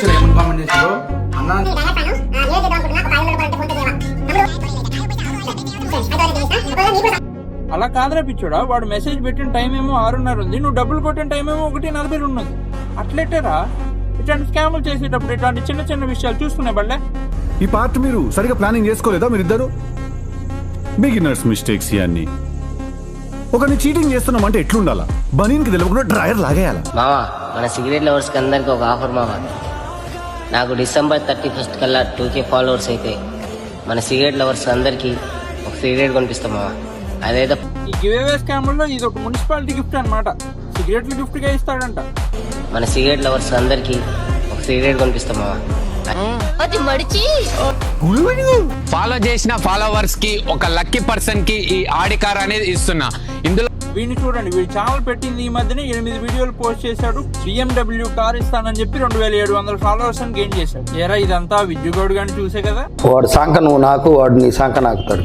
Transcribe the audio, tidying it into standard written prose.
చూసారు ఏమని కామెంట్ చేశారు అన్న. అలా కాదురా పిచ్చోడా, వాడు మెసేజ్ పెట్టిన టైం ఏమో 6:30 ఉంది, నువ్వు డబ్బులు కొట్టిన టైం ఏమో 1:40 ఉన్నది. అట్లెట్టరా ఇట్లాంటి స్కాములు చేసేటప్పుడు ఇట్లాంటి చిన్న చిన్న విషయాలు చూసుకునే బళ్ళే. ఈ పార్ట్ మీరు సరిగా ప్లానింగ్ చేసుకోలేదా మీరిద్దరు? బిగినర్స్ మిస్టేక్స్ ఇవన్నీ. ఒకరిని చీటింగ్ చేస్తున్నామంటే ఎట్లుండాలా? బనీన్కి తెలియకుండా డ్రైయర్ లాగేయాలా? మావా, మన సిగరెట్ లవర్స్కి అందరికి ఒక ఆఫర్ మావా. నాకు December 31 కల్లా 2K ఫాలోవర్స్ అయితే మన సిగరెట్ లవర్స్ అందరికి ఒక సిగరెట్ కొనిపిస్తాం మావా. అదేదో ఈ గివేవే స్కాముల్లో ఇది ఒక మున్సిపాలిటీ గిఫ్ట్ అన్నమాట. సిగరెట్లు గిఫ్ట్ గా ఇస్తాడంట. మన సిగరెట్ లవర్స్ అందరికి ఒక సిగరెట్ కొనిపిస్తాం మావా. ఫాలో చేసిన ఫాలోవర్స్ కి ఒక లక్కీ పర్సన్ కి ఈ ఆడి కార్ అనేది ఇస్తున్నా. ఇందులో వీడిని చూడండి, వీడు ఛానల్ పెట్టింది ఈ మధ్యనే 8 వీడియోలు పోస్ట్ చేశాడు. BMW కార్ ఇస్తానని చెప్పి 2700 ఫాలోవర్స్ అని గెయిన్ చేశాడు. ఏరా ఇదంతా విద్యుగౌడ్ గాని చూసే కదా. వాడు సాంక నువ్వు నాకు, వాడు నీ సాంక నాకుతాడు.